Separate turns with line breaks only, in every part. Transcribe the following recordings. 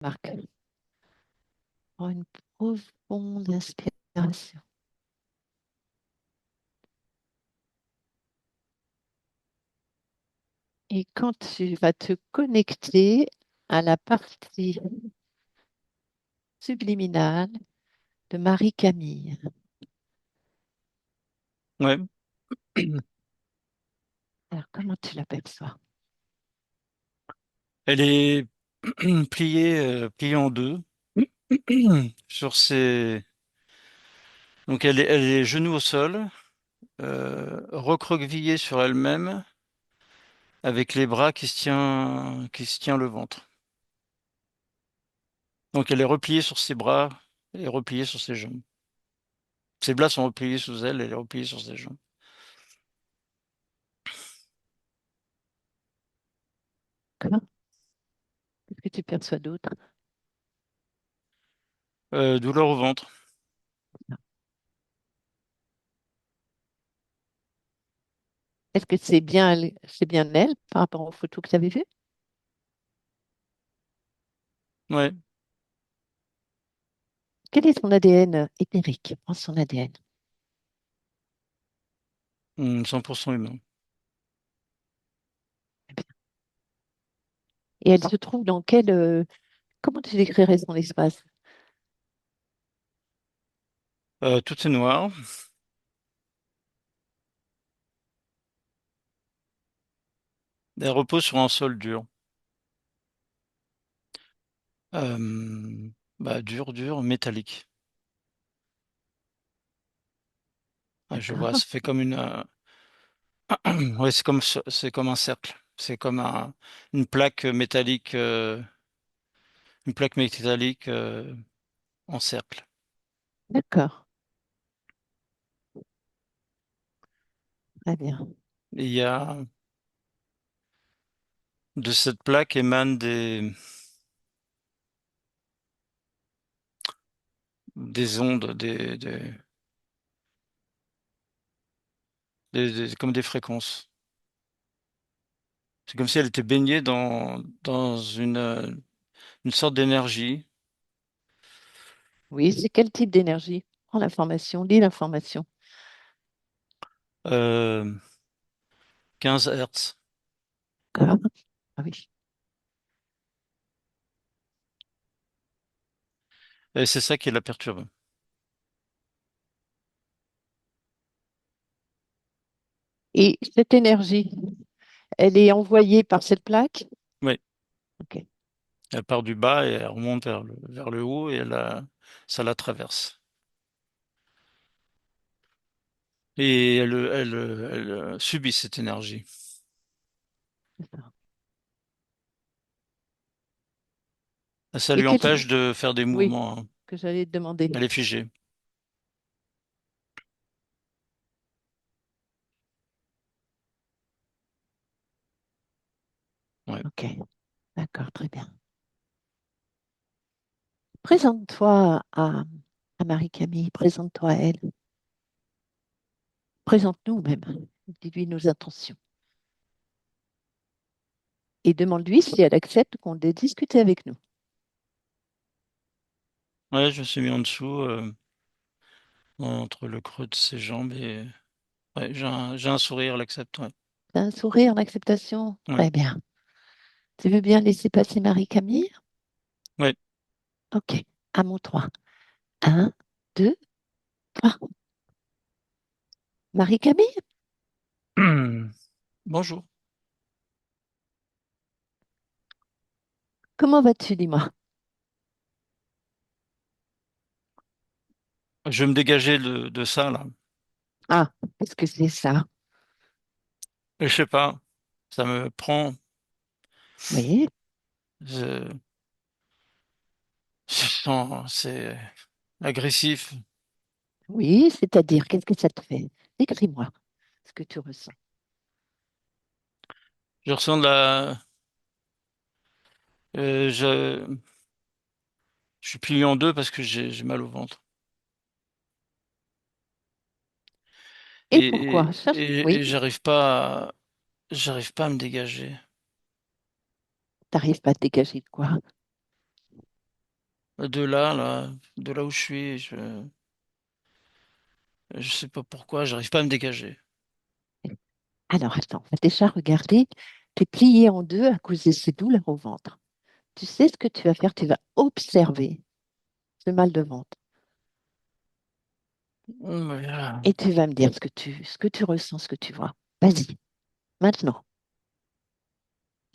Marc, prends une profonde inspiration. Et quand tu vas te connecter à la partie subliminale de Marie-Camille,
Ouais,
alors comment tu l'aperçois?
elle est pliée en deux sur ses. Donc elle est genoux au sol, recroquevillée sur elle-même, avec les bras qui se tient le ventre. Donc elle est repliée sur ses bras et repliée sur ses jambes. Ses bras sont repliés sous elle, elle est repliée sur ses jambes.
Comment? Qu'est-ce que tu perçois d'autre?
Douleur au ventre.
Est-ce que c'est bien elle par rapport aux photos que tu avais vues?
Ouais,
Quel est son ADN éthérique? Prends son ADN.
100% humain.
Et elle se trouve dans comment tu décrirais son espace?
Tout est noir. Elle repose sur un sol dur. Dur, dur, métallique. Ouais, je vois,
D'accord,
ça fait comme ouais, c'est comme un cercle. C'est comme une plaque métallique, une plaque métallique en cercle.
d'accord, très bien.
Et il y a de cette plaque émanent des ondes, comme des fréquences. C'est comme si elle était baignée dans une sorte d'énergie.
Oui, c'est quel type d'énergie? Prends l'information, lis l'information.
euh, 15 Hertz.
D'accord. Ah oui.
Et c'est ça qui la perturbe.
Et cette énergie, elle est envoyée par cette plaque?
Oui,
Ok,
elle part du bas et elle remonte vers le haut et ça la traverse. Et elle subit cette énergie.
d'accord.
Ça
Et
lui empêche de faire des
oui,
mouvements, hein.
que j'allais te demander.
Elle est figée. Ouais.
Ok, d'accord, très bien. Présente-toi à Marie-Camille, présente-toi à elle. Présente-nous même. Dis-lui nos intentions. Et demande-lui si elle accepte qu'on ait discuté avec nous.
Ouais, je me suis mis en dessous, entre le creux de ses jambes et ouais, j'ai un sourire, elle accepte. Ouais.
T'as un sourire d'acceptation?
Ouais.
Très bien. Tu veux bien laisser passer Marie-Camille?
Ouais.
Ok, à mon 3. Un, deux, trois. Marie-Camille,
Bonjour.
comment vas-tu, dis-moi?
Je vais me dégager de ça, là.
Ah, qu'est-ce que c'est ça?
Et je sais pas, ça me prend.
Oui,
Je, je sens, c'est agressif.
oui, c'est-à-dire, qu'est-ce que ça te fait? Décris-moi ce que tu ressens.
Je ressens de la. Je suis plié en deux parce que j'ai mal au ventre.
Et pourquoi? Oui,
Et j'arrive pas à me dégager.
t'arrives pas à te dégager de quoi?
de là où je suis, je sais pas pourquoi, j'arrive pas à me dégager.
Alors, attends, on va déjà regarder. Tu es plié en deux à cause de ces douleurs au ventre. Tu sais ce que tu vas faire? Tu vas observer ce mal de ventre
Mais,
et tu vas me dire ce que tu ressens, ce que tu vois. Vas-y, maintenant.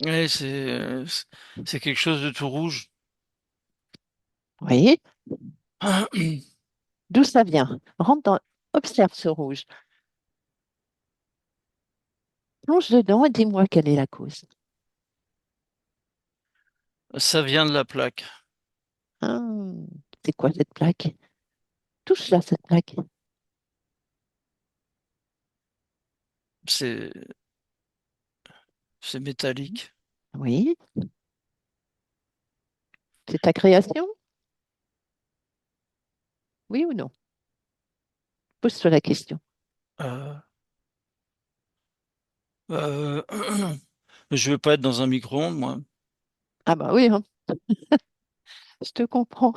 ouais, c'est quelque chose de tout rouge.
Oui, d'où ça vient? Rentre dans, observe ce rouge. Plonge dedans et dis-moi quelle est la cause.
Ça vient de la plaque.
Ah, c'est quoi cette plaque? Touche là, cette plaque.
C'est, c'est métallique.
Oui, c'est ta création? Oui ou non? Pose-toi la question.
Euh, euh, je veux pas être dans un micro-ondes, moi.
Ah bah oui, hein, je te comprends.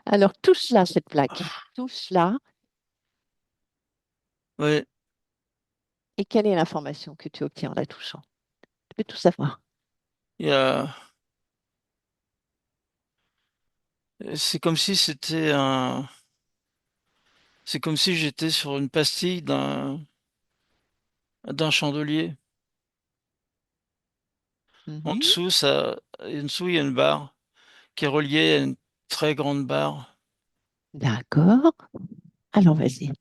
Alors, touche là, cette plaque. Touche là.
Ouais,
Et quelle est l'information que tu obtiens en la touchant? Tu peux tout savoir.
il y a, c'est comme si c'est comme si j'étais sur une pastille d'un chandelier.
Mhm.
En dessous, il y a une barre qui est reliée à une très grande barre.
D'accord. Alors, vas-y.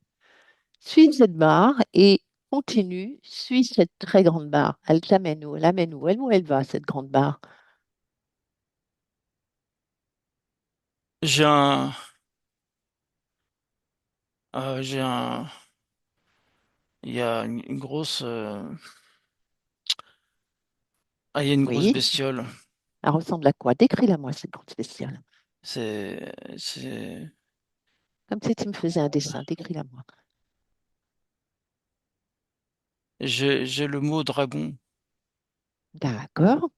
Suis cette barre et continue. Suis cette très grande barre. Elle t'amène où? Elle amène où? Elle, où elle va, cette grande barre?
J'ai un, j'ai un, il y a une grosse, il y a une grosse
Oui.
bestiole.
Elle ressemble à quoi? Décris-la moi, cette grande spéciale.
C'est,
Comme si tu me faisais un dessin. Décris-la moi.
j'ai le mot dragon.
D'accord.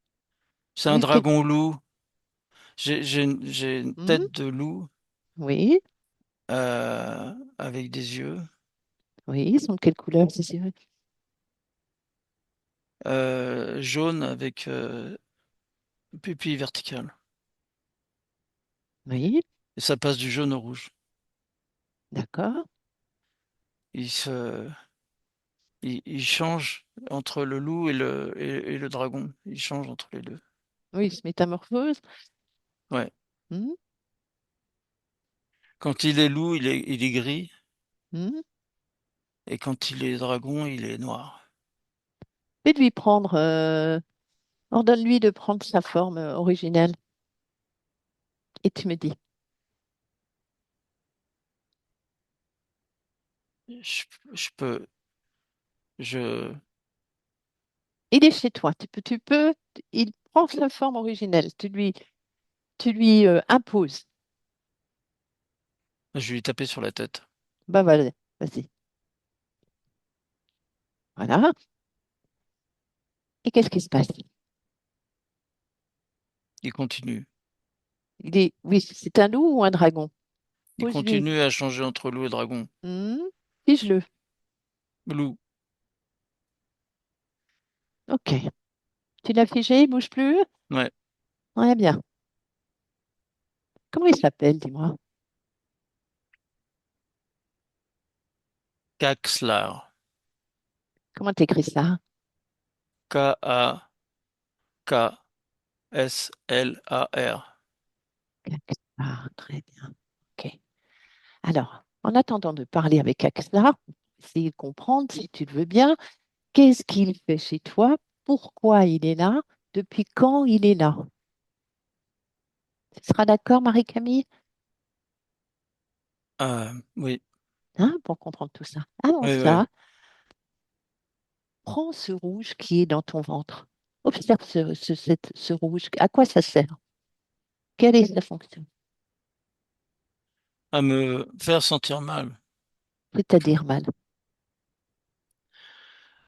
C'est un
Oui,
dragon loup. J'ai une
hmm,
tête de loup,
oui,
avec des yeux,
oui. Ils sont de quelle couleur, ces yeux?
jaune avec, pupille verticale.
Oui,
Et ça passe du jaune au rouge.
d'accord.
Il se, il change entre le loup et le dragon. Il change entre les deux.
Oui, ils se métamorphosent.
Ouais.
Hmm,
Quand il est loup, il est gris.
hmm.
Et quand il est dragon, il est noir.
Et de lui prendre, ordonne-lui de prendre sa forme originelle. Et tu me dis.
Je, je peux, je,
Il est chez toi. Il prend sa forme originelle. Tu lui imposes.
je vais lui taper sur la tête.
Ben voilà, vas-y. Voilà. Et qu'est-ce qui se passe?
Il continue.
Oui, c'est un loup ou un dragon?
Il
Pose-lui.
continue à changer entre loup et dragon.
Hmm, Fige-le.
Loup.
Ok. Tu l'as figé, il bouge plus?
Ouais.
Ouais, bien. Comment il s'appelle, dis-moi?
Caxlar.
Comment t'écris ça?
Kakslar.
Ah, très bien. Ok. Alors, en attendant de parler avec Axlar, essayer de comprendre, si tu le veux bien, qu'est-ce qu'il fait chez toi? Pourquoi il est là? Depuis quand il est là? Tu seras d'accord, Marie-Camille?
Oui.
Hein, pour comprendre tout ça. Avant
Oui, oui.
ça, prends ce rouge qui est dans ton ventre. Observe ce rouge. À quoi ça sert? Quelle est sa fonction?
À me faire sentir mal.
C'est-à-dire mal.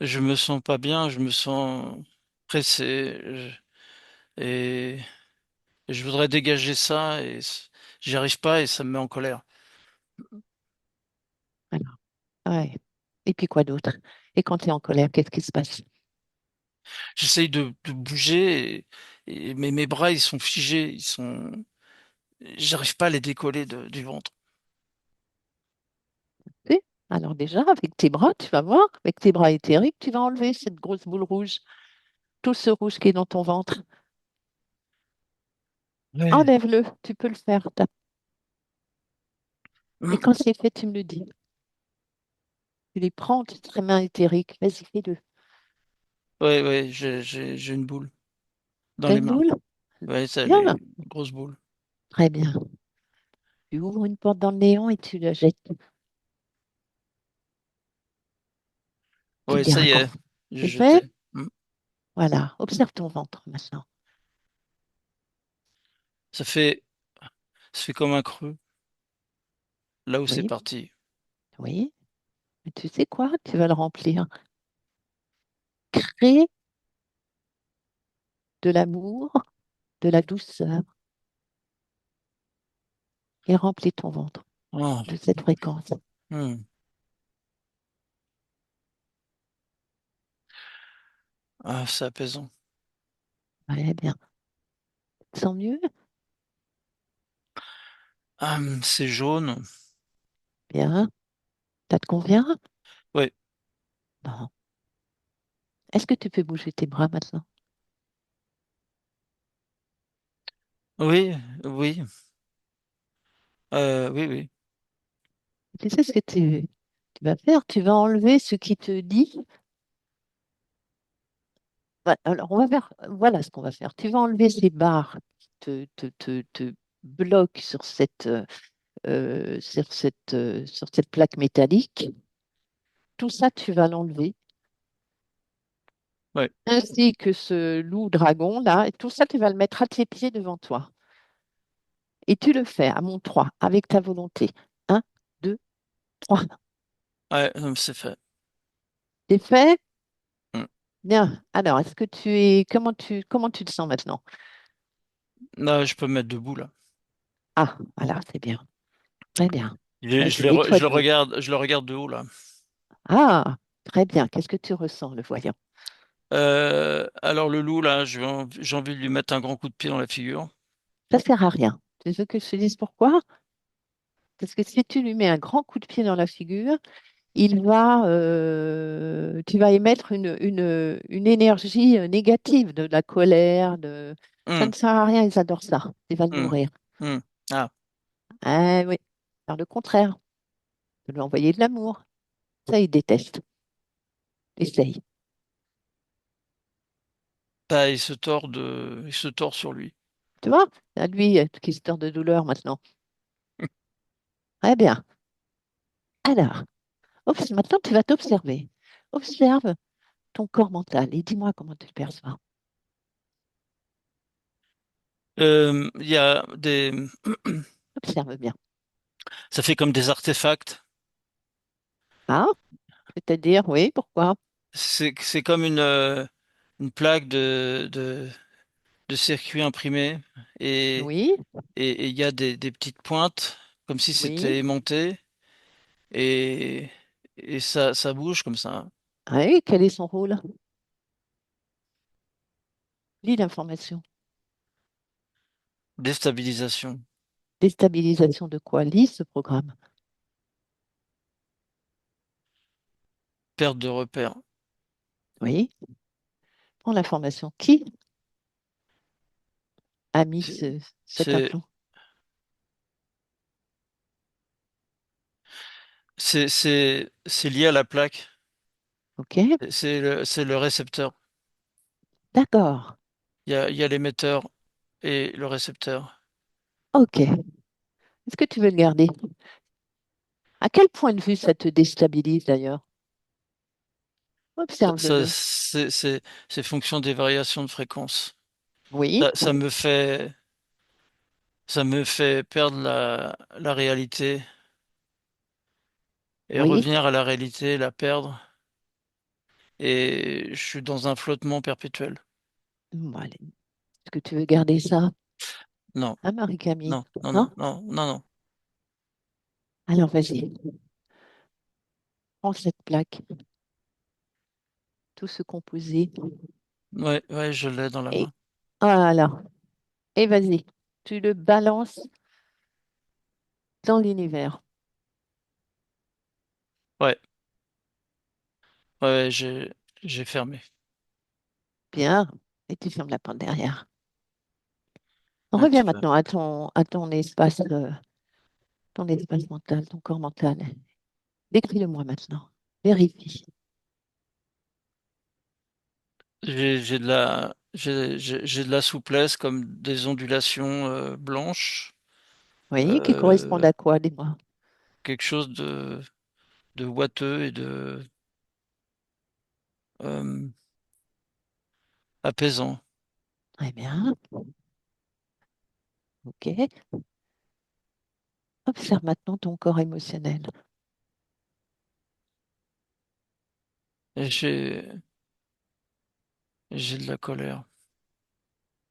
Je me sens pas bien, je me sens pressé, et Et je voudrais dégager ça et j'y arrive pas et ça me met en colère.
Alors, ouais. Et puis quoi d'autre? Et quand tu es en colère, qu'est-ce qui se passe?
J'essaye de bouger mais mes bras ils sont figés, j'arrive pas à les décoller du ventre.
Tu sais. Alors déjà, avec tes bras, tu vas voir, avec tes bras éthériques, tu vas enlever cette grosse boule rouge, tout ce rouge qui est dans ton ventre.
Ouais.
Enlève-le, tu peux le faire. Et quand c'est fait, tu me le dis. Tu les prends, tes mains éthériques. Vas-y, fais-le.
Ouais, ouais, j'ai une boule dans
T'as
les
une
mains.
boule?
Ouais, ça,
Bien,
une grosse boule.
très bien. Tu ouvres une porte dans le néant et tu la jettes. Tu me
Ouais, ça
diras
y
quand.
est, j'ai
C'est fait?
jeté. Hmm.
Voilà. Observe ton ventre maintenant.
Ça fait, ça fait comme un creux, là où c'est
Oui,
parti.
oui. Mais tu sais quoi? Tu vas le remplir. Crée de l'amour, de la douceur et remplis ton ventre
Oh.
de cette fréquence.
Hmm. Ah, c'est apaisant.
Ouais, bien. Tu te sens mieux?
Ah, c'est jaune.
Bien. Ça te convient?
Ouais,
Bon. Est-ce que tu peux bouger tes bras maintenant?
oui, oui, oui, oui.
Tu sais ce que tu vas faire? Tu vas enlever ce qui te dit. Alors, on va faire, voilà ce qu'on va faire. Tu vas enlever ces barres qui te bloquent sur cette plaque métallique. Tout ça, tu vas l'enlever,
Ouais,
ainsi que ce loup dragon là. Et tout ça, tu vas le mettre à tes pieds devant toi. Et tu le fais à mon 3 avec ta volonté. Un, 2, 3.
ouais, c'est fait.
C'est fait?
Hmm.
Bien. Alors, est-ce que tu es, comment tu te sens maintenant?
Là, je peux me mettre debout, là.
Ah, voilà, c'est bien. Très bien.
Je
Vas-y, mets-toi debout.
je le regarde de haut, là.
Ah, très bien. Qu'est-ce que tu ressens, le voyant?
Alors, le loup, là, j'ai envie de lui mettre un grand coup de pied dans la figure.
Ça sert à rien. Tu veux que je te dise pourquoi? Parce que si tu lui mets un grand coup de pied dans la figure, tu vas émettre une énergie négative, de la colère, ça
Hmm,
ne sert à rien, ils adorent ça. Il va le
hmm,
nourrir.
hmm. Ah,
Ah oui, faire le contraire, de lui envoyer de l'amour. Ça, il déteste. Essaye.
bah, il se tord sur lui.
Tu vois? À lui qui se tord de douleur maintenant. Très bien. Alors, maintenant, tu vas t'observer. Observe ton corps mental et dis-moi comment tu le perçois.
Il y a
Observe bien.
ça fait comme des artefacts.
Ah, c'est-à-dire, oui, pourquoi?
C'est comme une plaque de circuit imprimé et
Oui,
et il y a des petites pointes comme si
oui,
c'était aimanté et et ça bouge comme ça.
oui, quel est son rôle? Lis l'information.
Déstabilisation,
Déstabilisation de quoi? Lis ce programme.
perte de repère.
Oui, prends l'information. Qui a mis
C'est
cet
c'est
implant?
c'est lié à la plaque.
OK,
C'est le récepteur.
d'accord.
Il y a l'émetteur et le récepteur.
OK. Est-ce que tu veux le garder? À quel point de vue ça te déstabilise d'ailleurs? Observe-le.
C'est fonction des variations de fréquence.
Oui,
Ça me fait perdre la réalité et
oui.
revenir à la réalité, la perdre. Et je suis dans un flottement perpétuel.
Bon, allez. Est-ce que tu veux garder ça?
non,
Hein, Marie-Camille?
non, non,
Non?
non, non, non, non.
Alors, vas-y, prends cette plaque, tout ce composé,
Ouais, ouais, je l'ai dans la
et
main.
voilà. Et vas-y, tu le balances dans l'univers.
Ouais, ouais, j'ai fermé.
Bien. Et tu fermes la porte derrière. On
Ouais,
revient
tout va.
maintenant à ton espace mental, ton corps mental. Décris-le-moi maintenant. Vérifie.
J'ai de la souplesse comme des ondulations blanches,
Oui, qui correspondent
euh,
à quoi, dis-moi.
quelque chose de ouateux et de euh, apaisant.
Très bien. OK. Observe maintenant ton corps émotionnel.
Et j'ai de la colère.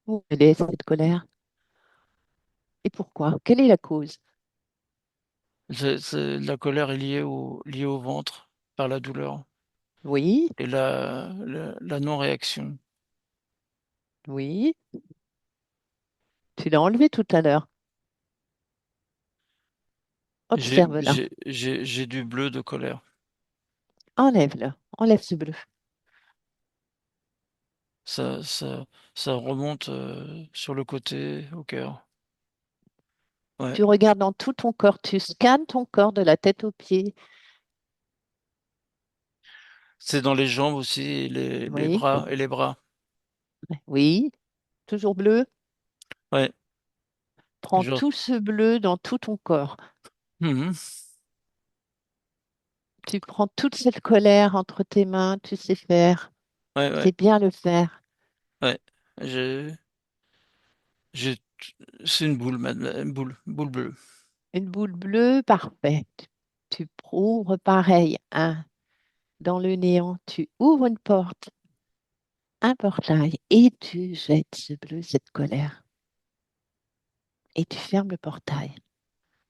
Où elle est, cette colère? Et pourquoi? Quelle est la cause?
La colère est liée au ventre par la douleur
Oui,
et la non-réaction.
oui. Tu l'as enlevé tout à l'heure. Observe-la.
J'ai du bleu de colère.
Enlève-le. Enlève ce bleu.
Ça, ça, ça remonte sur le côté, au cœur. Ouais.
Tu regardes dans tout ton corps. Tu scannes ton corps de la tête aux pieds.
C'est dans les jambes aussi, et les
Oui,
bras et les bras.
oui. Toujours bleu.
Ouais.
Prends
Genre,
tout ce bleu dans tout ton corps.
mhm.
Tu prends toute cette colère entre tes mains. Tu sais faire.
Ouais,
Tu
ouais,
sais bien le faire.
ouais. J'ai, j'ai, c'est une boule, boule bleue.
Une boule bleue, parfait. Tu ouvres pareil, hein, dans le néant. Tu ouvres une porte, un portail, et tu jettes ce bleu, cette colère. Et tu fermes le portail.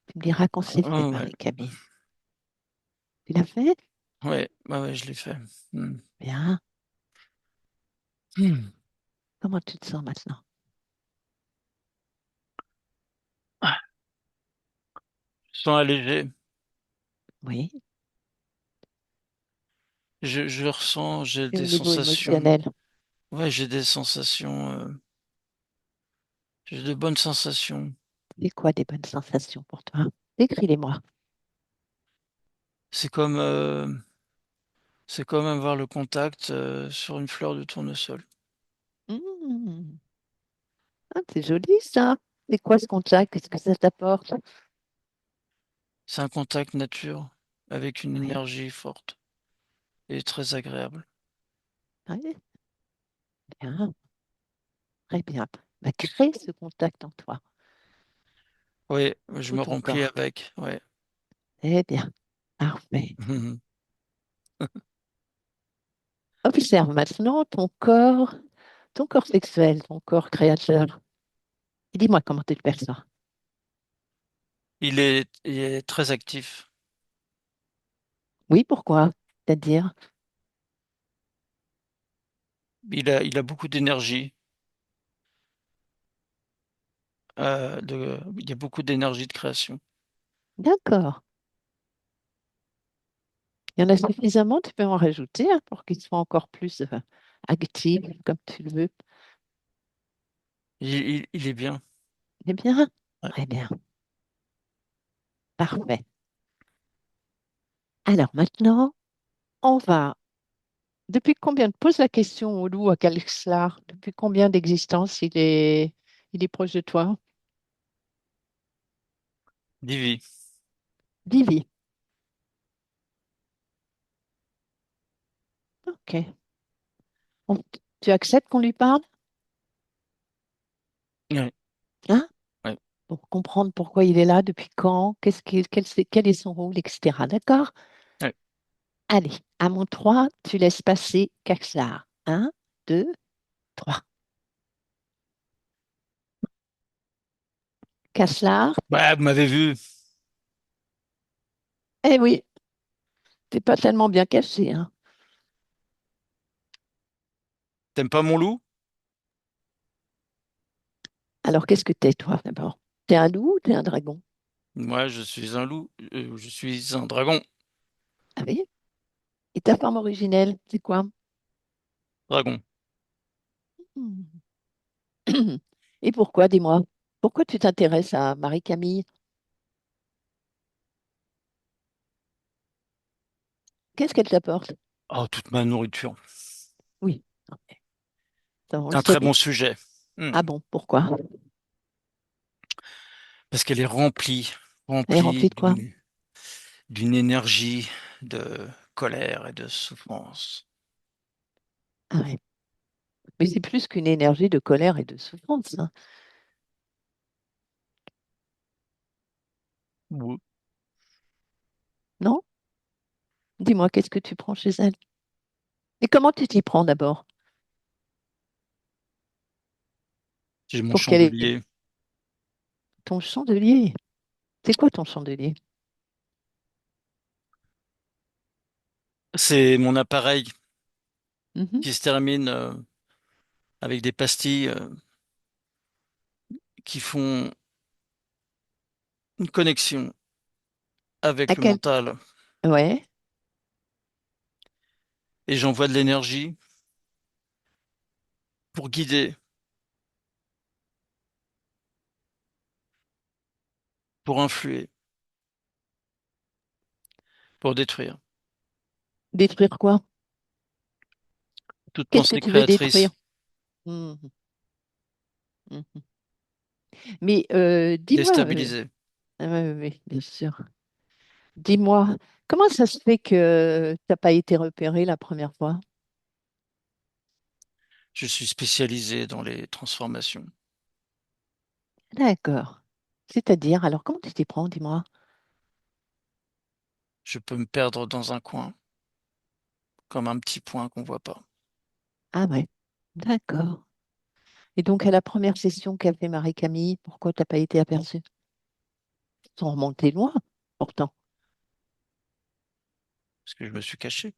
Tu me diras quand c'est fait,
Ouais,
Marie-Camille. Tu l'as fait?
ouais, je l'ai fait. Mhm.
Bien.
Mhm.
Comment tu te sens maintenant?
Ah, je sens allégé.
Oui.
Je ressens, j'ai
Et
des
au niveau
sensations.
émotionnel,
Ouais, j'ai des sensations. J'ai de bonnes sensations.
c'est quoi des bonnes sensations pour toi? Décris-les-moi.
C'est comme, euh, c'est comme avoir le contact sur une fleur de tournesol.
Mmh. Ah, c'est joli ça. C'est quoi ce contact? Qu'est-ce que ça t'apporte?
C'est un contact nature avec une
Oui.
énergie forte et très agréable.
Oui. Bien. Très bien. Bah, crée ce contact en toi,
Oui, je
tout
me
ton
remplis
corps.
avec. Ouais.
Très bien. Parfait. Observe maintenant ton corps sexuel, ton corps créateur. Et dis-moi comment tu le perçois.
Il est très actif.
Oui, pourquoi? C'est-à-dire,
Il a beaucoup d'énergie. Il y a beaucoup d'énergie de création.
d'accord. Il y en a suffisamment, tu peux en rajouter hein, pour qu'il soit encore plus actif, comme tu le veux.
Il est bien.
Eh bien,
Ouais.
très bien. Parfait. Alors maintenant, on va. Depuis combien, pose la question au loup à Calixlar, depuis combien d'existence il est proche de toi?
Divi.
Vivi. Ok. On- Tu acceptes qu'on lui parle,
Ouais.
hein,
Ouais.
pour comprendre pourquoi il est là, depuis quand, quel est son rôle, etc. D'accord?
Ouais.
Allez, à mon 3, tu laisses passer Calixlar. Un, 2, 3. Caslard?
Ouais, vous m'avez vu.
Eh oui, t'es pas tellement bien caché, hein.
T'aimes pas mon loup?
Alors, qu'est-ce que t'es, toi, d'abord? T'es un loup ou t'es un dragon?
Moi, je suis un loup. Je suis un dragon.
Ah oui? Et ta forme originelle, c'est quoi?
Dragon.
Hmm. Et pourquoi, dis-moi? Pourquoi tu t'intéresses à Marie-Camille? Qu'est-ce qu'elle t'apporte?
Oh, toute ma nourriture.
Oui, ça, on le
Un très
savait.
bon sujet. Hmm.
Ah bon, pourquoi?
Parce qu'elle est remplie,
Elle est
remplie
remplie de quoi?
d'une énergie de colère et de souffrance.
Ah ouais. Mais c'est plus qu'une énergie de colère et de souffrance, hein.
Oui.
Non? Dis-moi, qu'est-ce que tu prends chez elle? Et comment tu t'y prends d'abord?
J'ai mon
Pour qu'elle ait
chandelier.
ton chandelier. C'est quoi ton chandelier?
C'est mon appareil
Mhm.
qui se termine avec des pastilles qui font une connexion
À
avec le
quel...
mental.
Ouais,
Et j'envoie de l'énergie pour guider, pour influer, pour détruire.
détruire quoi?
Toute
Qu'est-ce que
pensée
tu veux détruire?
créatrice,
Mhm, mhm. Mais dis-moi,
déstabiliser.
ah ouais, ouais, ouais, bien sûr. Dis-moi, comment ça se fait que tu n'as pas été repéré la première fois?
Je suis spécialisé dans les transformations.
D'accord. C'est-à-dire, alors comment tu t'y prends, dis-moi?
Je peux me perdre dans un coin, comme un petit point qu'on voit pas.
Ah ouais, d'accord. Et donc, à la première session qu'a fait Marie-Camille, pourquoi tu n'as pas été aperçue? Sans remonter loin, pourtant.
Parce que je me suis caché.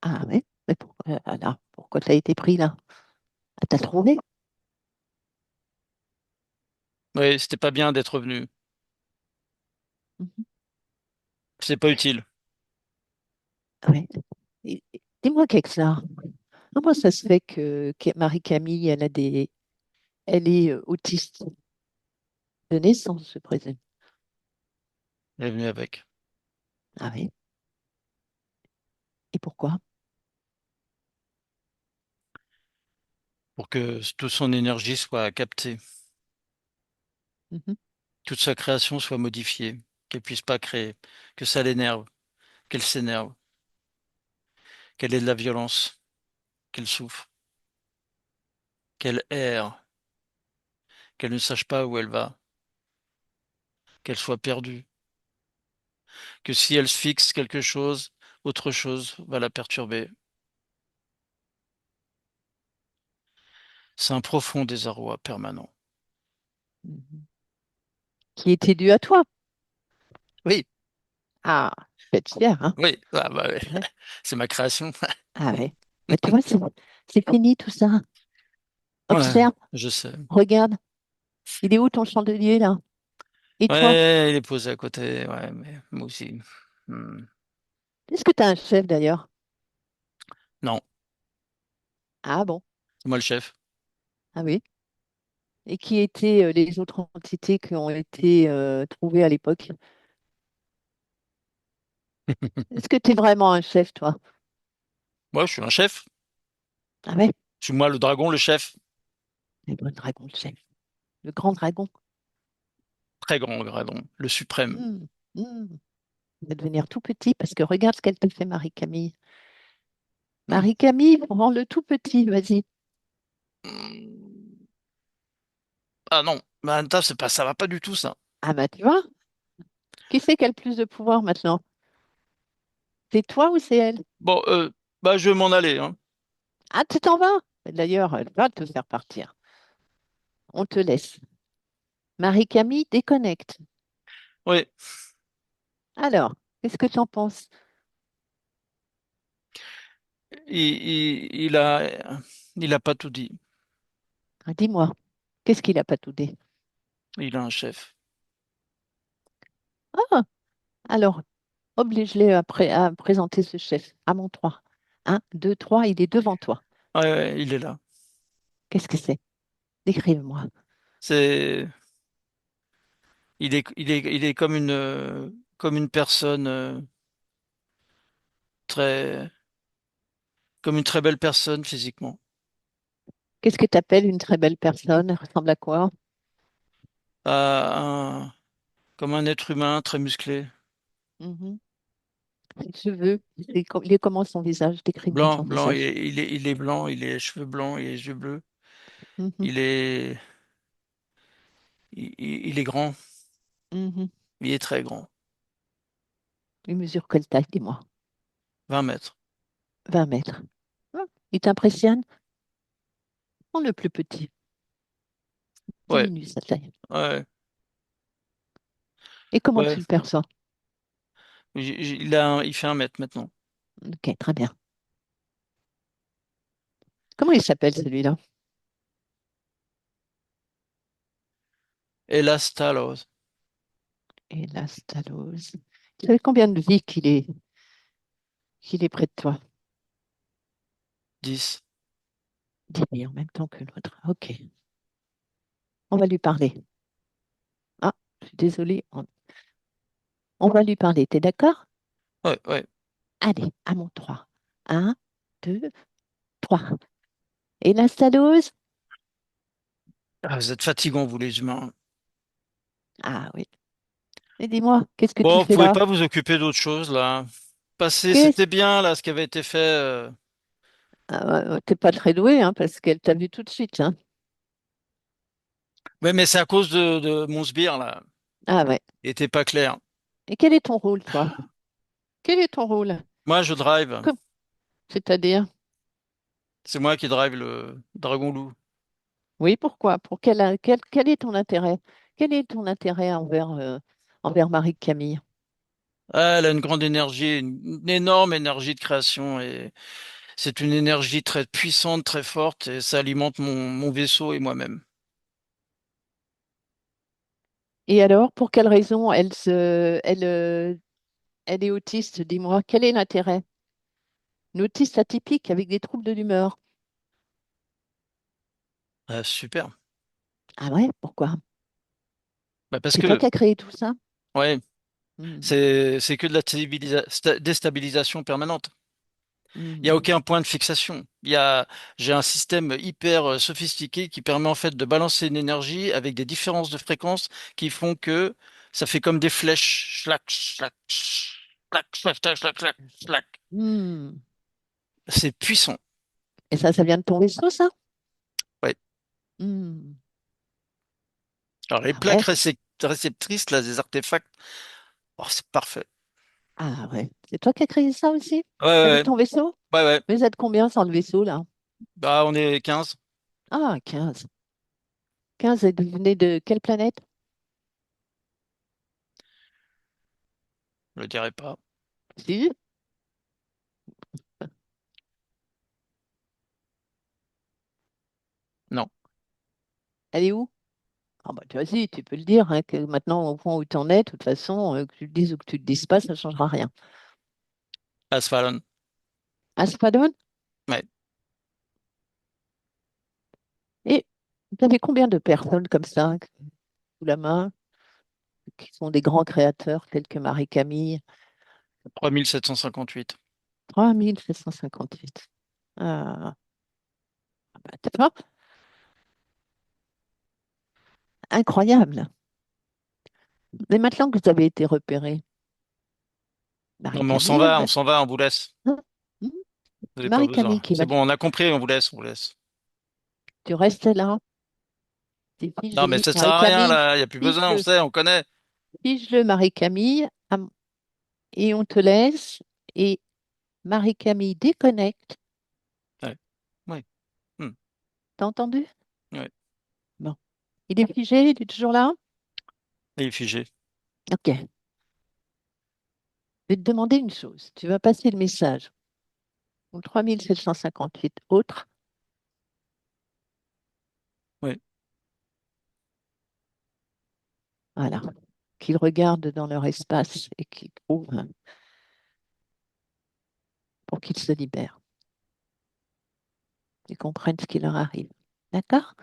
Ah ouais, mais pourquoi, alors, pourquoi tu as été pris là? Ah, t'as trouvé?
Oui, c'était pas bien d'être venu.
Mhm.
C'est pas utile.
Ouais. Dis-moi quelque ça. Comment ça se fait que Marie-Camille, elle est autiste de naissance, je présume?
Elle est venue avec.
Ah oui. Et pourquoi?
Pour que toute son énergie soit captée,
Mhm.
toute sa création soit modifiée, qu'elle puisse pas créer, que ça l'énerve, qu'elle s'énerve, qu'elle ait de la violence, qu'elle souffre, qu'elle erre, qu'elle ne sache pas où elle va, qu'elle soit perdue, que si elle se fixe quelque chose, autre chose va la perturber. C'est un profond désarroi permanent.
Mhm. Qui était dû à toi.
Oui,
Ah, je peux être fière, hein?
oui, ah bah ouais.
Ouais.
C'est ma création.
Ah ouais. Bah, tu vois, c'est fini tout ça.
Ouais,
Observe,
je sais.
regarde. Il est où ton chandelier là? Et toi?
Ouais, il est posé à côté, ouais, mais moi aussi. Hmm.
Est-ce que tu as un chef d'ailleurs?
Non,
Ah bon?
c'est moi le chef.
Ah oui. Et qui étaient les autres entités qui ont été trouvées à l'époque? Est-ce que tu es vraiment un chef, toi?
Moi, je suis un chef.
Ah ouais?
Je suis moi le dragon, le chef.
Le dragon, le chef. Le grand dragon.
Très grand dragon, le suprême.
Hmm, hmm. Il va devenir tout petit parce que regarde ce qu'elle te fait, Marie-Camille.
Hmm.
Marie-Camille, rends-le tout petit, vas-y.
Hmm. Ah non, mais Anta, c'est pas, ça va pas du tout, ça.
Ah bah tu vois, qui c'est qui a le plus de pouvoir maintenant? C'est toi ou c'est elle?
Bon, bah, je vais m'en aller, hein.
Ah, tu t'en vas? D'ailleurs, elle va te faire partir. On te laisse. Marie-Camille déconnecte.
Oui,
Alors, qu'est-ce que tu en penses?
il a pas tout dit.
Ah, dis-moi, qu'est-ce qu'il n'a pas tout dit?
Il a un chef.
Ah, alors, oblige-les à présenter ce chef. À mon 3. Un, 2, 3, il est devant toi.
Ouais, ouais, il est là.
Qu'est-ce que c'est? Décrive-moi.
C'est, il est comme une personne très, comme une très belle personne physiquement.
Qu'est-ce que tu appelles une très belle personne? Elle ressemble à quoi?
Comme un être humain très musclé.
Mhm. Ses cheveux, il est comment son visage? Décris-moi
Blanc,
son
blanc,
visage.
il est blanc, il est cheveux blancs, il est yeux bleus.
Mhm,
Il est, il est grand,
mhm.
il est très grand.
Il mesure quelle taille, dis-moi?
20 mètres.
20 mètres. Ah, il t'impressionne? Prends le plus petit.
Ouais,
Diminue sa taille.
ouais,
Et comment
ouais.
tu le perçois?
Il fait 1 mètre maintenant.
Ok, très bien. Comment il s'appelle celui-là?
Elastalos,
Élastalose. Tu savais combien de vies qu'il est près de toi?
10.
10 vies en même temps que l'autre. Ok, on va lui parler. Ah, je suis désolée. On va lui parler. T'es d'accord?
Ouais, ouais.
Allez, à mon 3. Un, 2, 3. Élastalose?
Ah, vous êtes fatigants, vous les humains.
Ah oui. Et dis-moi, qu'est-ce que tu
Bon, vous
fais
pouvez
là?
pas vous occuper d'autre chose, là. Passé,
Qu'est-ce
c'était bien, là, ce qui avait été fait.
Ah, t'es pas très doué, hein, parce qu'elle t'a vu tout de suite, hein.
Ouais, mais c'est à cause de mon sbire, là.
Ah ouais.
Il était pas clair.
Et quel est ton rôle, toi? Quel est ton rôle?
Moi, je drive.
Comme- C'est-à-dire?
C'est moi qui drive le Dragon Loup.
Oui, pourquoi? Quel est ton intérêt? Quel est ton intérêt envers Marie-Camille?
Ah, elle a une grande énergie, une énorme énergie de création et c'est une énergie très puissante, très forte et ça alimente mon vaisseau et moi-même.
Et alors, pour quelle raison elle est autiste? Dis-moi, quel est l'intérêt? Une autiste atypique avec des troubles de l'humeur.
Ah, super.
Ah ouais, pourquoi?
Bah parce
C'est toi
que,
qui as créé tout ça?
ouais,
Hmm,
c'est que de la déstabilisation permanente. Il n'y a
hmm.
aucun point de fixation. J'ai un système hyper sophistiqué qui permet en fait de balancer une énergie avec des différences de fréquence qui font que ça fait comme des flèches. Schlac, schlac, schlac, schlac, schlac, schlac, schlac, schlac.
Hmm.
C'est puissant.
Et ça vient de ton vaisseau, ça?
Ouais.
Hmm.
Alors les
Ah
plaques
ouais,
réceptrices, là, des artefacts, oh, c'est parfait.
ah ouais. C'est toi qui as créé ça aussi?
Ouais, ouais,
Avec ton vaisseau?
ouais, ouais, ouais.
Vous êtes combien sans le vaisseau, là?
Bah, on est 15.
Ah, 15. 15, et vous venez de quelle planète?
Je le dirai pas.
Si,
Non.
elle est où? Ah bah vas-y, tu peux le dire, hein, que maintenant, au point où tu en es, de toute façon, que tu le dises ou que tu ne le dises pas, ça ne changera rien.
Asphalon.
Aspadon?
Ouais.
Et vous avez combien de personnes comme ça, sous la main, qui sont des grands créateurs tels que Marie-Camille?
3758.
3758. Ah, bah, tu vois, incroyable. Mais maintenant que vous avez été repéré,
Non, mais on s'en
Marie-Camille,
va, on s'en va, on vous laisse.
hein, hmm,
Vous n'avez pas
Marie-Camille
besoin.
qui
C'est
va,
bon, on a compris, on vous laisse, on vous laisse.
tu restes là, t'es
Non, mais
figé.
ça sert à rien,
Marie-Camille,
là. Il n'y a plus besoin, on
fige-le,
sait, on connaît.
fige-le, Marie-Camille, et on te laisse. Et Marie-Camille déconnecte.
Ouais. Oui. Hmm.
T'as entendu?
Ouais.
Bon. Il est figé, il est toujours là?
Il est figé.
Ok. Je vais te demander une chose. Tu vas passer le message aux 3758 autres.
Oui.
Voilà. Qu'ils regardent dans leur espace et qu'ils trouvent pour qu'ils se libèrent. Ils comprennent ce qui leur arrive. D'accord?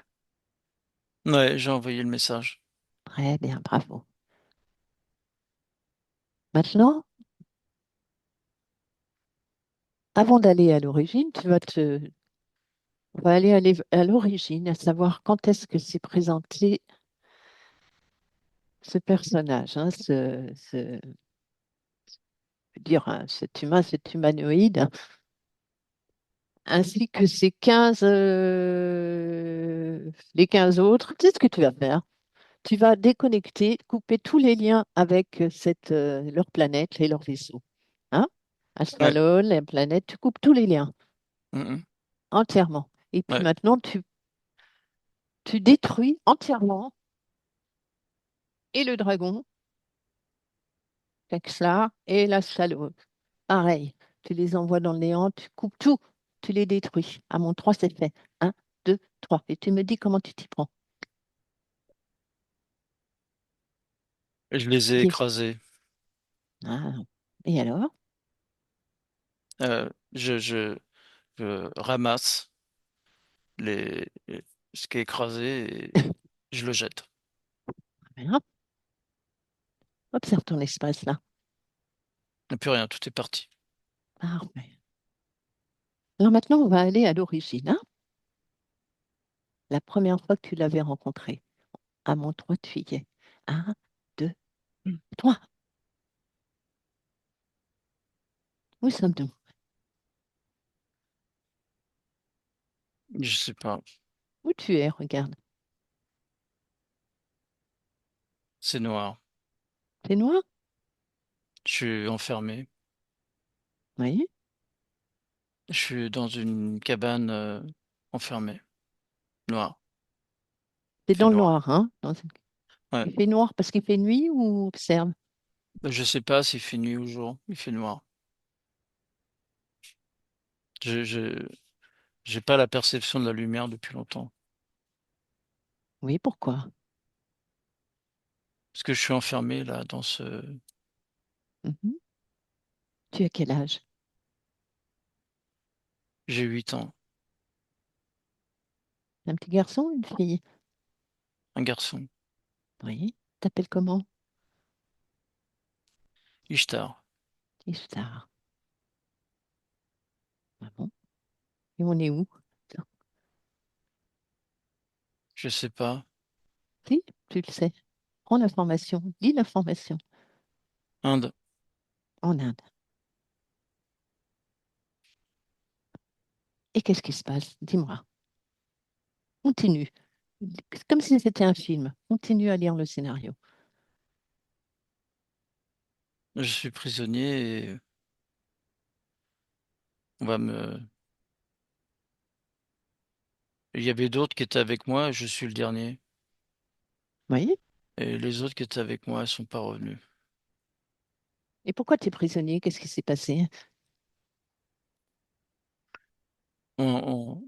Ouais, j'ai envoyé le message.
Très bien, bravo. Maintenant, avant d'aller à l'origine, on va aller à l'origine, à savoir quand est-ce que s'est présenté ce personnage, hein, je veux dire, hein, cet humain, cet humanoïde, ainsi que les 15 autres. Tu sais ce que tu vas faire? Tu vas déconnecter, couper tous les liens avec leur planète et leur vaisseau. Hein?
Ouais.
Asphalt, la planète, tu coupes tous les liens
Mhm.
entièrement. Et puis
Ouais.
maintenant, tu détruis entièrement et le dragon, Texla, et la Salo. Pareil, tu les envoies dans le néant, tu coupes tout, tu les détruis. À mon 3, c'est fait. Un, 2, 3. Et tu me dis comment tu t'y prends.
Je les ai
Qu'est-ce-
écrasés.
Ah. Et alors?
Euh, je, je, je ramasse ce qui est écrasé et je le jette.
Bien. Observe ton espace là.
Il n'y a plus rien, tout est parti.
Parfait. Alors maintenant, on va aller à l'origine. Hein. La première fois que tu l'avais rencontré, à Montreux de Figuier. Un, deux, trois. Où sommes-nous?
Je sais pas.
Où tu es, regarde.
C'est noir.
C'est noir?
Je suis enfermé.
Oui.
Je suis dans une cabane enfermée. Noir.
C'est
Il fait
dans le
noir.
noir, hein?
Ouais.
Il fait noir parce qu'il fait nuit ou observe?
Bah, je sais pas s'il fait nuit ou jour. Il fait noir. Je j'ai pas la perception de la lumière depuis longtemps.
Oui, pourquoi?
Parce que je suis enfermé là dans ce.
Mhm. Tu as quel âge?
J'ai 8 ans.
Un petit garçon ou une fille?
Un garçon.
Oui. T'appelles comment?
Ishtar.
Ishtar. Ah bon? Et on est où?
Je sais pas.
Si, tu le sais. Prends l'information, lis l'information.
Inde.
En Inde. Et qu'est-ce qui se passe? Dis-moi. Continue. C'est comme si c'était un film. Continue à lire le scénario.
Je suis prisonnier et on va me. Il y avait d'autres qui étaient avec moi. Je suis le dernier.
Oui.
Et les autres qui étaient avec moi, elles sont pas revenus.
Et pourquoi tu es prisonnier? Qu'est-ce qui s'est passé?
On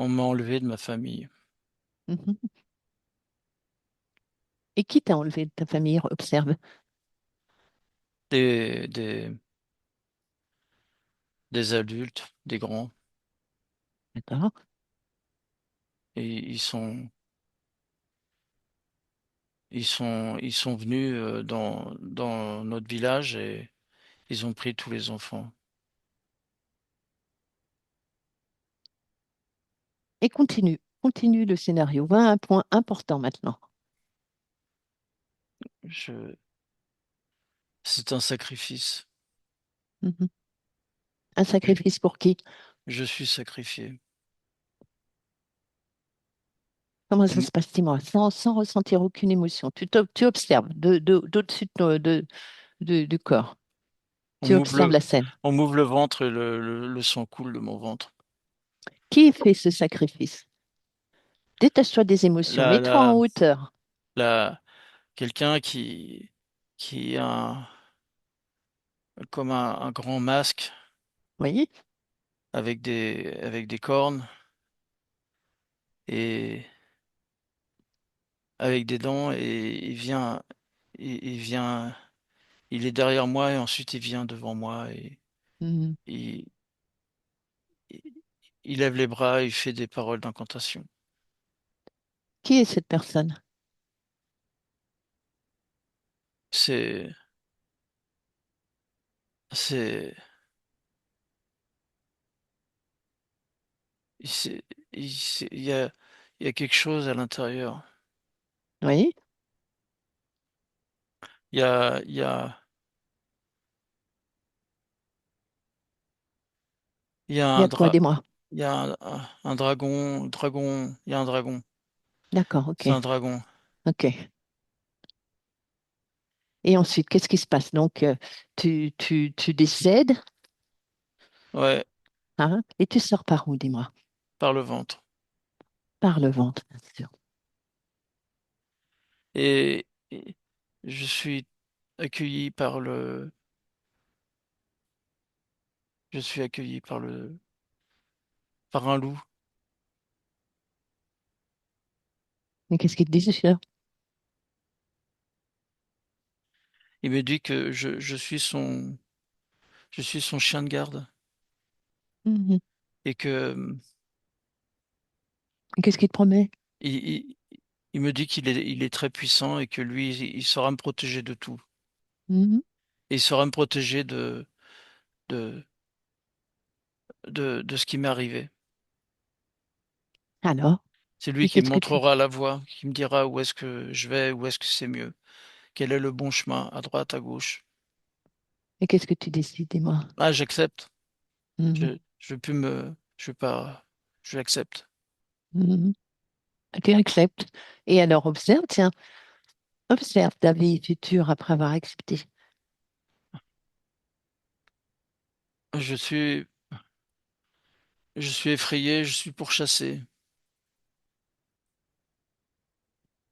m'a enlevé de ma famille.
Mhm. Et qui t'a enlevé de ta famille? Observe.
Des, des, des adultes, des grands.
D'accord.
Et ils sont venus dans notre village et ils ont pris tous les enfants.
Et continue. Continue le scénario. Va à un point important maintenant.
Je, c'est un sacrifice.
Mhm. Un
Je,
sacrifice pour qui?
je suis sacrifié.
Comment
On,
ça
m-
se passe? Dis-moi, sans ressentir aucune émotion. Tu observes d'au-dessus du corps.
on
Tu
m'ouvre
observes la scène.
on m'ouvre le ventre et le sang coule de mon ventre.
Qui fait ce sacrifice? Détache-toi des émotions.
La,
Mets-toi en
la,
hauteur.
Là, quelqu'un qui a comme un grand masque
Oui.
avec des cornes et avec des dents et il vient, il est derrière moi et ensuite il vient devant moi et
Mhm.
il, il il lève les bras, il fait des paroles d'incantation.
Qui est cette personne?
C'est, c'est, c'est- il y a, il y a quelque chose à l'intérieur.
Oui.
Il y a, il y a, il y a
Il y
un
a quoi,
dra,
dis-moi.
il y a un il y a un dragon.
D'accord, ok.
C'est un dragon.
Ok. Et ensuite, qu'est-ce qui se passe? Donc, tu décèdes,
Ouais,
hein, et tu sors par où, dis-moi?
par le ventre.
Par le ventre, bien sûr.
Et je suis accueilli par je suis accueilli par un loup.
Et qu'est-ce qu'il te dit, ce chien?
Il me dit que je suis son chien de garde
Mhm.
et que
Et qu'est-ce qu'il te promet?
il, il- il me dit il est très puissant et que lui, il saura me protéger de tout.
Mhm.
Et il saura me protéger de, de ce qui m'est arrivé.
Alors,
C'est lui
et
qui me
qu'est-ce que tu...
montrera la voie, qui me dira où est-ce que je vais, où est-ce que c'est mieux, quel est le bon chemin, à droite, à gauche.
Et qu'est-ce que tu décides, dis-moi?
Ah, j'accepte.
Mhm.
Je vais plus me, je vais pas, je l'accepte.
Mhm. Tu acceptes. Et alors, observe, tiens, observe ta vie future après avoir accepté.
Je suis, je suis effrayé, je suis pourchassé.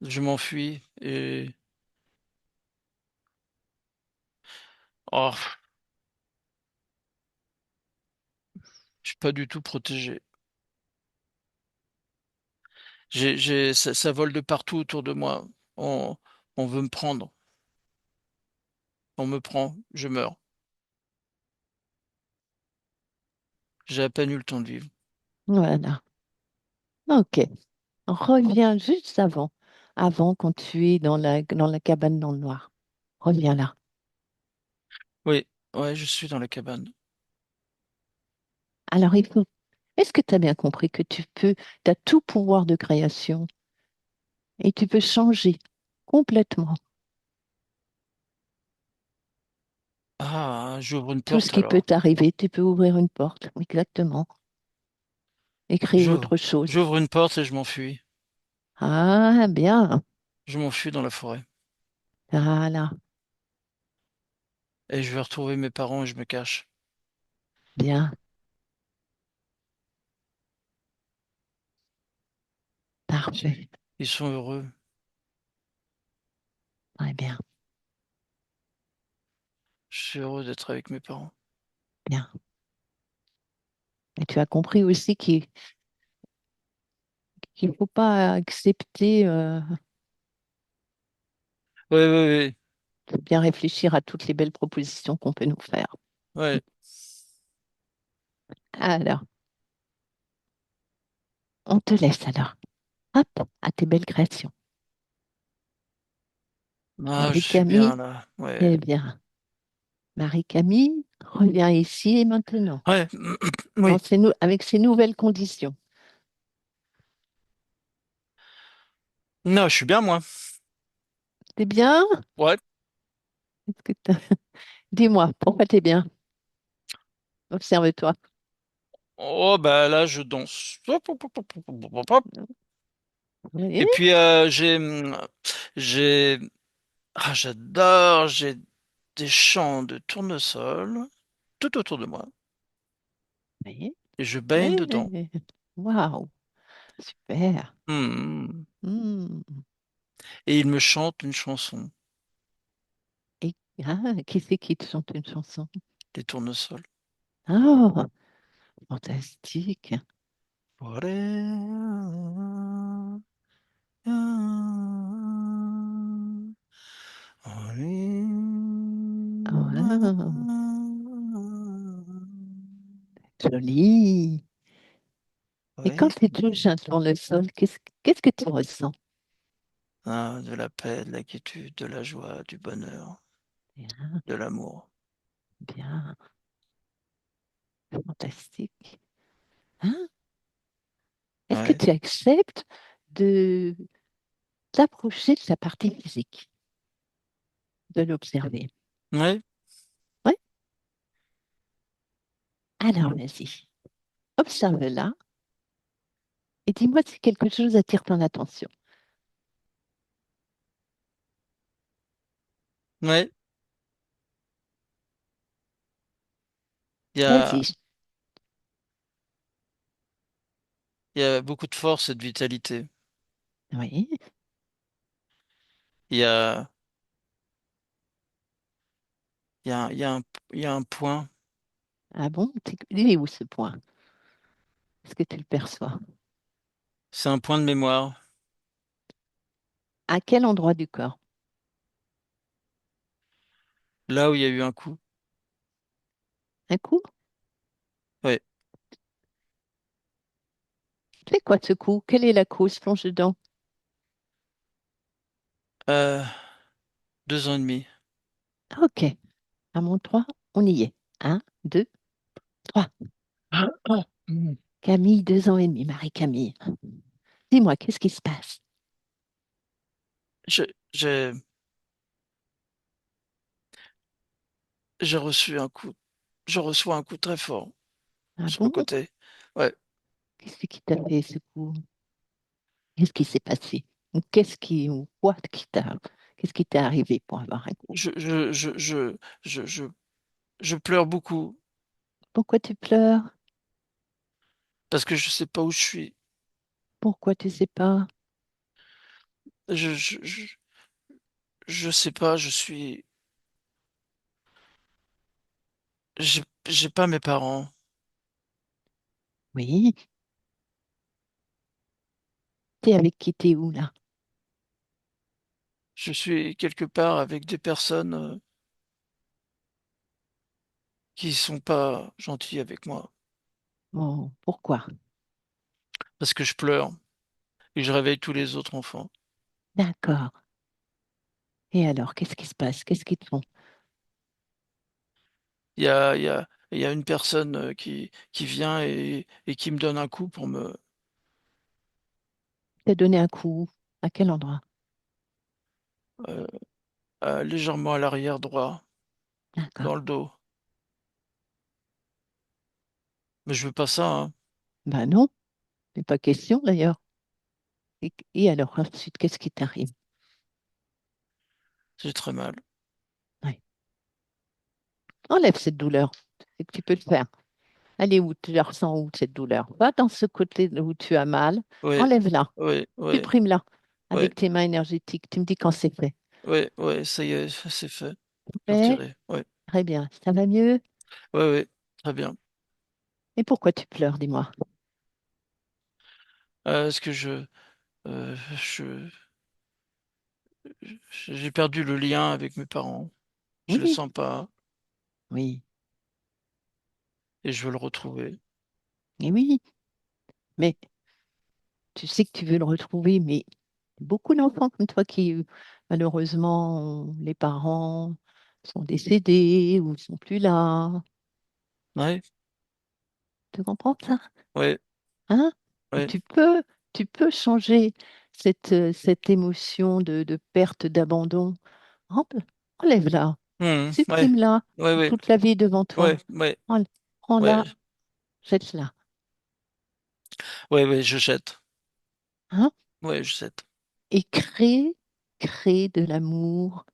Je m'enfuis et, oh, je suis pas du tout protégé. Ça vole de partout autour de moi. On, on veut me prendre. On me prend, je meurs. J'ai à peine eu le temps de vivre.
Voilà. Ok. Reviens juste avant, avant quand tu es dans la cabane dans le noir. Reviens là.
Oui, ouais, je suis dans la cabane.
Alors, il faut... Est-ce que tu as bien compris que tu as tout pouvoir de création et tu peux changer complètement
Ah, j'ouvre une
tout ce
porte
qui peut
alors.
t'arriver? Tu peux ouvrir une porte, exactement, et créer
J'ouvre,
autre chose.
j'ouvre une porte et je m'enfuis.
Ah, bien.
Je m'enfuis dans la forêt.
Voilà,
Et je vais retrouver mes parents et je me cache.
bien, parfait.
Ils sont heureux.
Très bien,
Je suis heureux d'être avec mes parents.
bien. Et tu as compris aussi qu'il ne faut pas accepter,
Oui, oui,
faut bien réfléchir à toutes les belles propositions qu'on peut nous faire.
oui. Ouais.
Alors, on te laisse alors. Hop, à tes belles créations.
Ah, je suis bien
Marie-Camille,
là. Ouais.
eh bien, Marie-Camille, reviens ici et maintenant,
Ouais. Oui.
avec ces nouvelles conditions.
Non, je suis bien moi.
T'es bien?
Ouais.
Est-ce que dis-moi, pourquoi t'es bien? Observe-toi.
Oh bah là je danse. Hop, hop, hop, hop, hop, hop, hop, hop.
Oui,
Et puis j'ai j'adore, j'ai des champs de tournesol tout autour de moi
oui,
et je baigne dedans.
oui. Waouh, super.
Hmm.
Hmm.
et il me chante une chanson,
Et qui c'est qui te chante une chanson?
les tournesols.
Oh, fantastique. Oh, joli. Et quand
Oui.
tu touches un tournesol, qu'est-ce que tu ressens?
Ah, de la paix, de la quiétude, de la joie, du bonheur,
Bien,
de l'amour.
bien, fantastique. Hein? Est-ce que
Ouais.
tu acceptes de t'approcher de sa partie physique, de l'observer?
Ouais.
Oui? Alors, vas-y, observe-la et dis-moi si quelque chose attire ton attention.
Ouais. Il y a,
Vas-y.
il y a beaucoup de force et de vitalité.
Oui.
Il y a, il y a il y a un point.
Ah bon? Il est où ce point? Est-ce que tu le perçois?
C'est un point de mémoire.
À quel endroit du corps?
Là où il y a eu un coup.
Un coup?
Ouais.
C'est quoi ce coup? Quelle est la cause? Plonge dedans.
Euh, 2 ans et demi.
Ok. À mon 3, on y est. Un, deux, trois.
Ah, ah. Mm.
Camille, 2 ans et demi. Marie-Camille. Dis-moi, qu'est-ce qui se passe?
Je- J'ai, j'ai reçu un coup. Je reçois un coup très fort
Ah
sur le
bon?
côté. Ouais.
Qu'est-ce qui t'a fait ce coup? Qu'est-ce qui s'est passé? Ou quoi qu'est-ce qui t'est arrivé pour avoir un coup?
Je, je, je, je, je, je, je pleure beaucoup
Pourquoi tu pleures?
parce que je sais pas où je suis.
Pourquoi tu sais pas?
Je, je, je, je sais pas, j'ai pas mes parents.
Oui, t'es avec qui t'es où là?
Je suis quelque part avec des personnes qui sont pas gentilles avec moi
Oh, pourquoi?
parce que je pleure et je réveille tous les autres enfants.
D'accord. Et alors, qu'est-ce qui se passe? Qu'est-ce qu'ils te font?
Il y a une personne qui vient et qui me donne un coup pour
T'as donné un coup. À quel endroit?
euh, légèrement à l'arrière droit,
D'accord.
dans le dos. Mais je veux pas ça, hein.
Ben non, c'est pas question d'ailleurs. Et alors, ensuite, qu'est-ce qui t'arrive?
J'ai très mal.
Ouais. Enlève cette douleur. C'est que tu peux le faire. Elle est où? Tu la ressens où, cette douleur? Va dans ce côté où tu as mal.
Oui,
Enlève-la.
oui, oui,
Supprime-la
oui,
avec tes mains énergétiques. Tu me dis quand c'est fait.
oui, oui, ça y est, c'est fait. J'ai
Fait.
retiré. Oui,
Très bien. Ça va mieux?
oui, oui, très bien.
Et pourquoi tu pleures, dis-moi?
Est-ce que euh, je, j'ai perdu le lien avec mes parents. Je le
Oui,
sens pas
oui,
et je veux le retrouver.
et oui. Mais tu sais que tu veux le retrouver, mais beaucoup d'enfants comme toi qui, malheureusement, les parents sont décédés ou sont plus là.
Oui,
Tu comprends ça?
oui,
Hein? Et
oui.
tu peux changer cette émotion de perte, d'abandon. Enlève- Enlève-la,
Oui,
supprime-la.
oui, oui,
Toute la vie est devant
oui,
toi.
oui,
Prends-la,
oui,
jette-la.
oui, oui, je jette.
Hein?
Oui, je jette.
Et crée de l'amour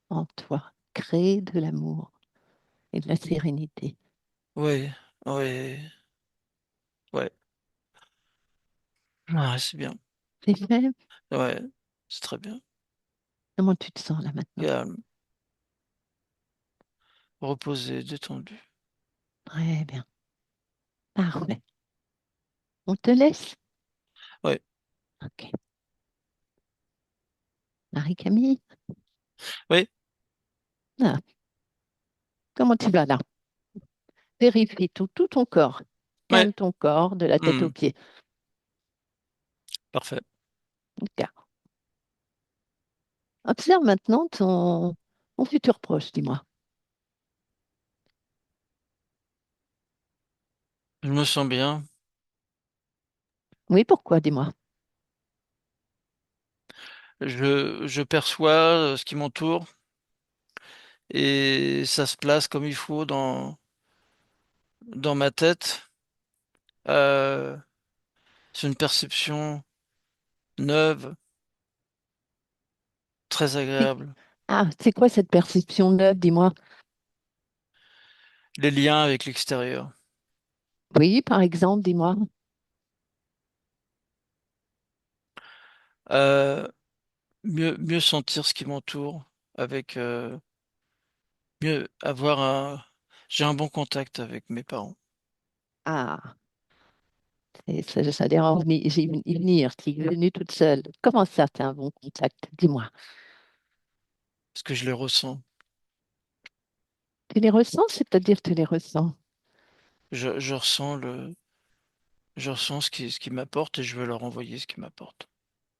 en toi. Crée de l'amour et de la sérénité.
Oui, oui, ouais. Ah, c'est bien.
C'est fait?
Ouais, c'est très bien.
Comment tu te sens là maintenant?
calme, reposé, détendu.
Très bien. Parfait. On te laisse?
Ouais,
Ok. Marie-Camille?
oui,
Ah, comment tu vas là? Vérifie tout ton corps.
ouais,
Calme ton corps de la tête aux
hmm,
pieds.
parfait.
Ok. Observe maintenant ton futur proche, dis-moi.
Je me sens bien.
Oui, pourquoi, dis-moi?
Je perçois ce qui m'entoure et ça se place comme il faut dans ma tête. Euh, c'est une perception neuve, très
C'est-
agréable.
Ah, c'est quoi cette perception neuve, dis-moi?
Les liens avec l'extérieur.
Oui, par exemple, dis-moi.
Euh, mieux sentir ce qui m'entoure avec mieux avoir un. J'ai un bon contact avec mes parents
Ah, ça dérange y venir. Tu es venue toute seule. Comment ça, tu as un bon contact? Dis-moi.
parce que je les ressens.
Tu les ressens, c'est-à-dire tu les ressens.
Je ressens je ressens ce qui m'apporte et je veux leur envoyer ce qui m'apporte.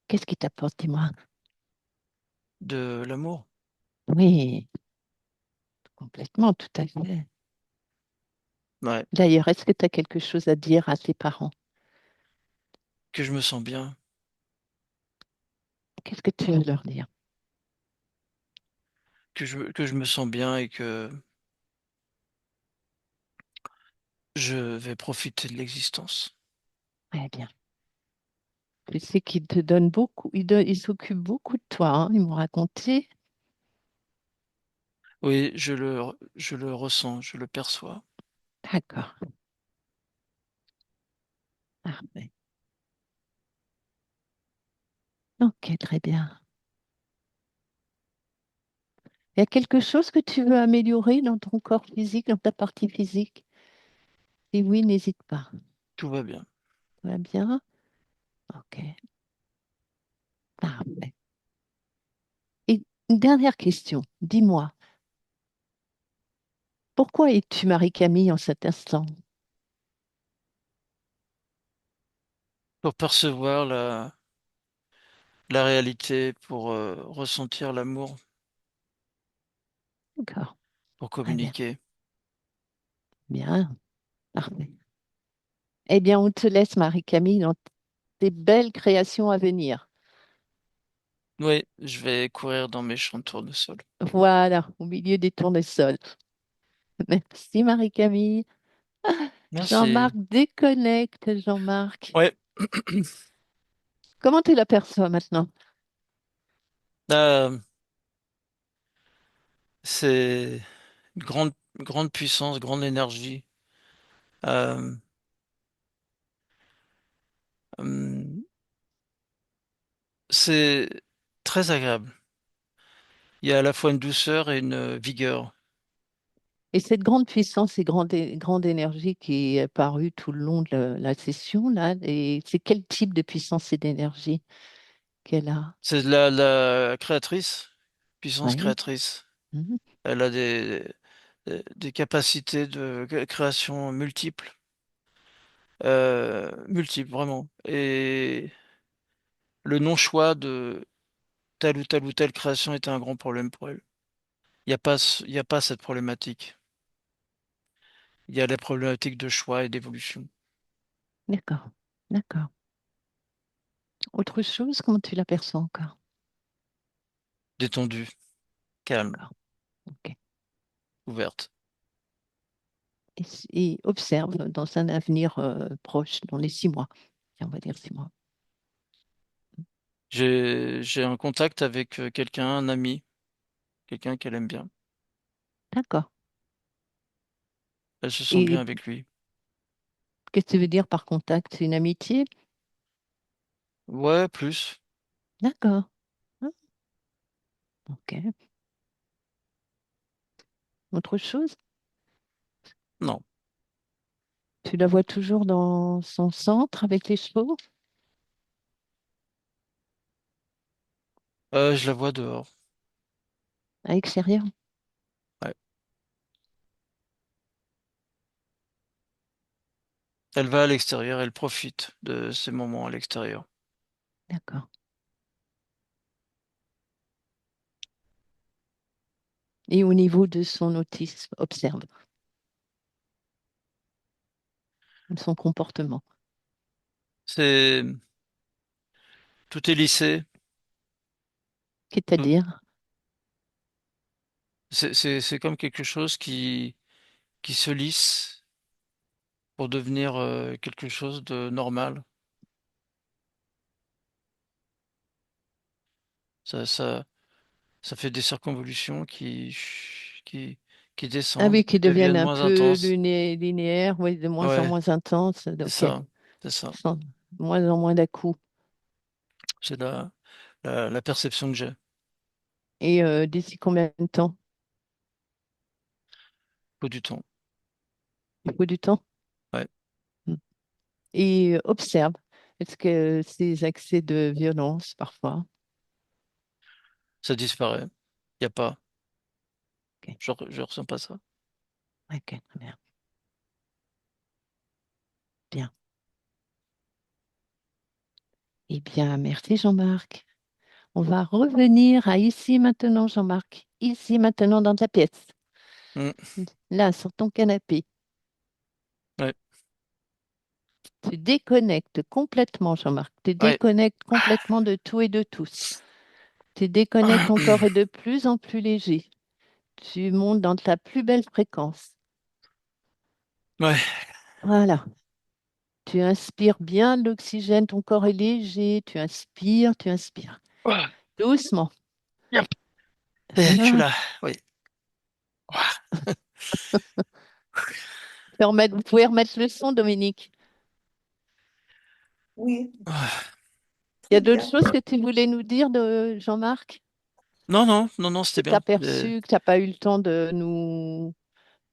Qu'est-ce qui t'apporte, dis-moi?
De l'amour.
Oui, complètement, tout à fait.
Ouais.
D'ailleurs, est-ce que tu as quelque chose à dire à tes parents?
Que je me sens bien.
Qu'est-ce que tu veux leur dire?
Que je me sens bien et que je vais profiter de l'existence.
Très bien. Je sais qu'ils te donnent beaucoup, ils s'occupent beaucoup de toi, hein, ils m'ont raconté.
Oui, je le ressens, je le perçois.
D'accord. Parfait. Ok, très bien. Il y a quelque chose que tu veux améliorer dans ton corps physique, dans ta partie physique? Si oui, n'hésite pas.
Tout va bien.
Tout va bien? Ok, parfait. Et une dernière question. Dis-moi, pourquoi es-tu Marie-Camille en cet instant?
Pour percevoir la réalité, pour ressentir l'amour,
D'accord,
pour
très bien.
communiquer.
Bien, parfait. Eh bien, on te laisse, Marie-Camille, dans tes belles créations à venir.
Oui, je vais courir dans mes champs de tournesol.
Voilà, au milieu des tournesols. Merci, Marie-Camille.
Merci.
Jean-Marc déconnecte, Jean-Marc.
Ouais.
Comment tu l'aperçois maintenant?
Euh, c'est une grande puissance, grande énergie. Euh, hum, c'est très agréable. Il y a à la fois une douceur et une vigueur.
Et cette grande puissance et grande énergie qui est apparue tout le long de la session, là, et c'est quel type de puissance et d'énergie qu'elle a?
C'est la créatrice, puissance
Oui.
créatrice.
Mhm.
Elle a des capacités de création multiples, multiples vraiment. Et le non-choix de telle ou telle création était un grand problème pour elle. Il y a pas cette problématique. Il y a les problématiques de choix et d'évolution.
D'accord, d'accord. Autre chose, comment tu l'aperçois encore?
Détendue, calme,
D'accord, ok.
ouverte.
Et observe dans un avenir proche, dans les 6 mois. Tiens, on va dire 6 mois.
J'ai un contact avec quelqu'un, un ami, quelqu'un qu'elle aime bien.
D'accord.
Elle se sent
Et
bien avec lui.
qu'est-ce que tu veux dire par contact? C'est une amitié?
Ouais, plus.
D'accord. Ok. Autre chose?
Non.
Tu la vois toujours dans son centre avec les chevaux
Je la vois dehors.
à l'extérieur?
Ouais. Elle va à l'extérieur, elle profite de ces moments à l'extérieur.
D'accord. Et au niveau de son autisme, observe son comportement.
C'est Tout est lissé. Tout-
C'est-à-dire,
c'est comme quelque chose qui se lisse pour devenir quelque chose de normal. Ça, ça fait des circonvolutions qui, qui
ah
descendent,
oui,
qui
qui deviennent
deviennent
un
moins
peu
intenses.
linéaires, oui, de moins en
Ouais,
moins intenses.
c'est
Ok.
ça, c'est ça.
Sans- moins en moins d'à-coups.
C'est la perception que j'ai.
Et d'ici combien de temps?
Au du temps.
Il faut du temps.
Ouais,
Mm. Et observe. Est-ce que ces accès de violence, parfois,
ça disparaît. Il y a pas.
ok,
Je ressens pas ça.
ok, très bien. Bien. Eh bien, merci Jean-Marc. On va revenir à ici maintenant, Jean-Marc. Ici maintenant dans ta pièce.
Mm.
Là, sur ton canapé.
Ouais,
Tu déconnectes complètement, Jean-Marc. Tu
ouais.
déconnectes complètement de tout et de tous. Tu déconnectes, ton corps est de plus en plus léger. Tu montes dans ta plus belle fréquence.
Ouais.
Voilà. Tu inspires bien l'oxygène, ton corps est léger. Tu inspires, tu inspires.
Ouah,
Doucement.
yep. Je suis
Voilà.
là. Oui. Ouah.
Vous pouvez remettre le son, Dominique.
Oui,
Ah.
Il y a
très
d'autres
bien.
choses que tu voulais nous dire de Jean-Marc,
Non, non, non, non,
que
c'était
tu as
bien.
perçu, que tu n'as pas eu le temps de nous...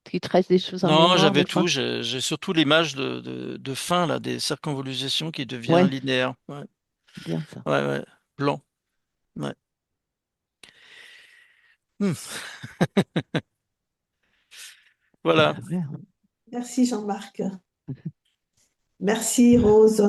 qu'il te reste des choses en
Non,
mémoire
j'avais
des fois.
tout. J'ai surtout l'image de fin, là, des circonvolutions qui devient
Ouais,
linéaire. Ouais,
c'est bien ça.
ouais, ouais. Blanc. Ouais. Hmm. Voilà.
Ouais.
Merci Jean-Marc. Merci Rose.